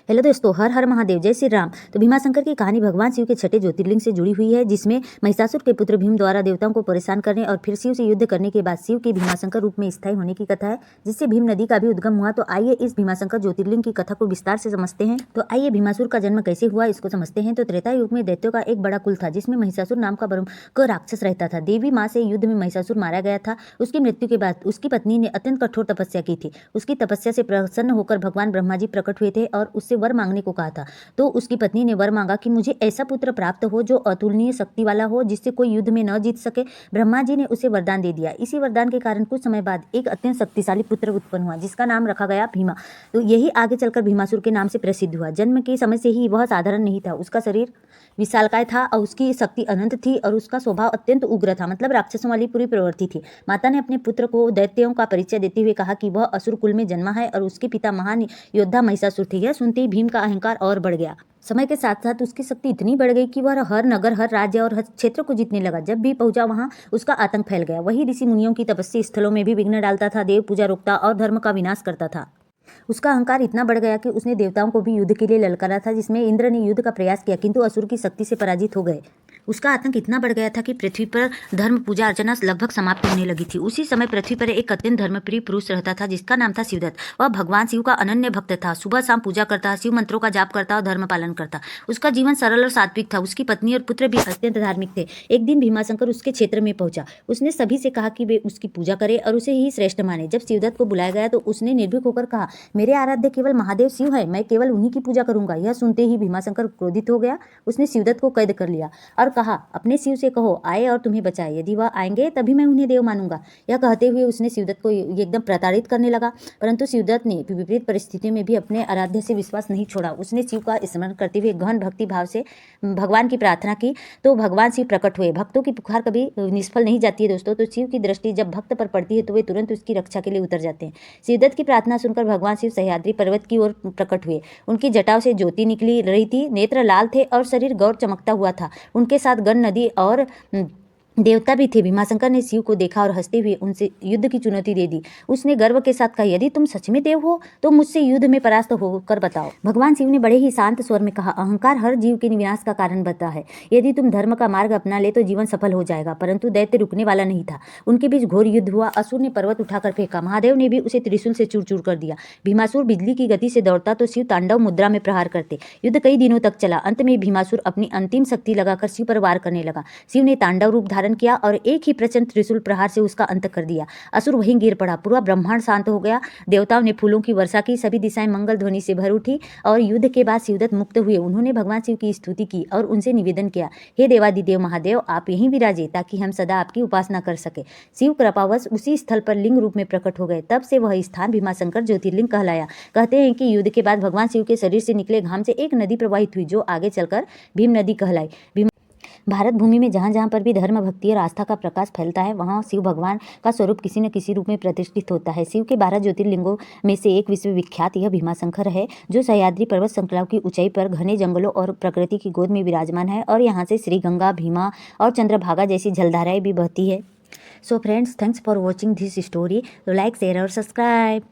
Hello दोस्तों, हर हर महादेव, जय श्री राम। तो भीमाशंकर की कहानी भगवान शिव के छठे ज्योतिर्लिंग से जुड़ी हुई है, जिसमें महिषासुर के पुत्र भीम द्वारा देवताओं को परेशान करने और फिर शिव से युद्ध करने के बाद शिव के भीमाशंकर रूप में स्थायी होने की कथा है, जिससे भीम नदी का भी उद्गम हुआ। तो आइए इस भीमाशंकर ज्योतिर्लिंग की कथा को विस्तार से समझते हैं। तो आइए भीमासुर का जन्म कैसे हुआ इसको समझते हैं। तो त्रेता युग में दैत्यों का एक बड़ा कुल था, जिसमें महिषासुर नाम का भयंकर राक्षस रहता था। देवी माँ से युद्ध में महिषासुर मारा गया था। उसकी मृत्यु के बाद उसकी पत्नी ने अत्यंत कठोर तपस्या की थी। उसकी तपस्या से प्रसन्न होकर भगवान ब्रह्मा जी प्रकट हुए थे और उससे वर मांगने को कहा था। तो उसकी पत्नी ने वर मांगा कि मुझे ऐसा पुत्र प्राप्त हो जो अतुलनीय शक्ति वाला हो, जिससे कोई युद्ध में न जीत सके। ब्रह्मा जी ने उसे वरदान दे दिया। इसी वरदान के कारण कुछ समय बाद एक अत्यंत शक्तिशाली पुत्र उत्पन्न हुआ, जिसका नाम रखा गया भीमा। तो यही आगे चलकर भीमासुर के नाम से प्रसिद्ध हुआ। जन्म के समय से ही वह साधारण नहीं था। उसका शरीर विशालकाय था और उसकी शक्ति अनंत थी और उसका स्वभाव अत्यंत उग्र था, मतलब राक्षसों वाली पूरी प्रवृत्ति थी। माता ने अपने पुत्र को दैत्यों का परिचय देते हुए कहा कि वह असुर कुल में जन्मा है और उसके पिता महान योद्धा महिषासुर थे। यह सुनते ही भीम का अहंकार और बढ़ गया। समय के साथ साथ उसकी शक्ति इतनी बढ़ गई कि वह हर नगर, हर राज्य और हर क्षेत्र को जीतने लगा। जब भी पहुंचा वहां उसका आतंक फैल गया। वही ऋषि मुनियों की तपस्या स्थलों में भी विघ्न डालता था, देव पूजा रोकता और धर्म का विनाश करता था। उसका अहंकार इतना बढ़ गया कि उसने देवताओं को भी युद्ध के लिए ललकारा था, जिसमें इंद्र ने युद्ध का प्रयास किया, किंतु असुर की शक्ति से पराजित हो गए। उसका आतंक इतना बढ़ गया था कि पृथ्वी पर धर्म पूजा अर्चना लगभग समाप्त होने लगी थी। उसी समय पृथ्वी पर एक अत्यंत धर्मप्रिय पुरुष रहता था, जिसका नाम था शिवदत्त। वह भगवान शिव का अनन्य भक्त था। सुबह शाम पूजा करता, शिव मंत्रों का जाप करता और धर्म पालन करता। उसका जीवन सरल और सात्विक था। उसकी पत्नी और पुत्र भी अत्यंत धार्मिक थे। एक दिन भीमाशंकर उसके क्षेत्र में पहुंचा। उसने सभी से कहा कि वे उसकी पूजा करें और उसे ही श्रेष्ठ माने। जब शिवदत्त को बुलाया गया तो उसने निर्भीक होकर कहा, मेरे आराध्य केवल महादेव शिव है, मैं केवल उन्हीं की पूजा करूंगा। यह सुनते ही भीमाशंकर क्रोधित हो गया। उसने शिवदत्त को कैद कर लिया और कहा, अपने शिव से कहो आए और तुम्हें बचाए। यदि वह आएंगे तभी मैं उन्हें देव मानूंगा। यह कहते हुए उसने शिवदत्त को एकदम प्रताड़ित करने लगा, परंतु शिवदत्त ने विपरीत परिस्थितियों में भी अपने आराध्य से विश्वास नहीं छोड़ा। उसने शिव का स्मरण करते हुए गहन भक्ति भाव से भगवान की प्रार्थना की, तो भगवान शिव प्रकट हुए। भक्तों की पुकार कभी निष्फल नहीं जाती है दोस्तों। तो शिव की दृष्टि जब भक्त पर पड़ती है तो वे तुरंत उसकी रक्षा के लिए उतर जाते हैं। शिवदत्त की प्रार्थना सुनकर भगवान शिव सह्याद्री पर्वत की ओर प्रकट हुए। उनकी जटाओं से ज्योति निकली रही थी, नेत्र लाल थे और शरीर गौर चमकता हुआ था। उनके साथ गण नदी और देवता भी थे। भीमाशंकर ने शिव को देखा और हंसते हुए उनसे युद्ध की चुनौती दे दी। उसने गर्व के साथ कहा, यदि तुम सच में देव हो तो मुझसे युद्ध में परास्त होकर बताओ। भगवान शिव ने बड़े ही शांत स्वर में कहा, अहंकार हर जीव के विनाश का कारण बनता है। यदि तुम धर्म का मार्ग अपना ले तो जीवन सफल हो जाएगा। परंतु दैत्य रुकने वाला नहीं था। उनके बीच घोर युद्ध हुआ। असुर ने पर्वत उठाकर फेंका। महादेव ने भी उसे त्रिशूल से चूर चूर कर दिया। भीमासुर बिजली की गति से दौड़ता तो शिव तांडव मुद्रा में प्रहार करते। युद्ध कई दिनों तक चला। अंत में भीमासुर अपनी अंतिम शक्ति लगाकर शिव पर वार करने लगा। शिव ने तांडव रूप धारण किया और एक ही प्रचंड त्रिशूल प्रहार से उसका अंत कर दिया। असुर वहीं गिर पड़ा। पूरा ब्रह्मांड शांत हो गया। देवताओं ने फूलों की वर्षा की। सभी दिशाएं मंगल ध्वनि से भर उठी और युद्ध के बाद शिवदत्त मुक्त हुए। उन्होंने भगवान शिव की स्तुति की और उनसे निवेदन किया, हे देवादिदेव महादेव, आप यहीं विराजे ताकि हम सदा आपकी उपासना कर सके। शिव कृपावश उसी स्थल पर लिंग रूप में प्रकट हो गए। तब से वह स्थान भीमाशंकर ज्योतिर्लिंग कहलाया। कहते हैं कि युद्ध के बाद भगवान शिव के शरीर से निकले घाम से एक नदी प्रवाहित हुई, जो आगे चलकर भीम नदी कहलाई। भारत भूमि में जहाँ जहाँ पर भी धर्म, भक्ति और आस्था का प्रकाश फैलता है, वहाँ शिव भगवान का स्वरूप किसी न किसी रूप में प्रतिष्ठित होता है। शिव के 12 ज्योतिर्लिंगों में से एक विश्वविख्यात यह भीमाशंकर है, जो सह्याद्री पर्वत श्रृंखला की ऊंचाई पर घने जंगलों और प्रकृति की गोद में विराजमान है। और यहाँ से श्री गंगा, भीमा और चंद्रभागा जैसी जलधाराएं भी बहती है। So friends, thanks for watching this story. तो लाइक, शेयर और सब्सक्राइब।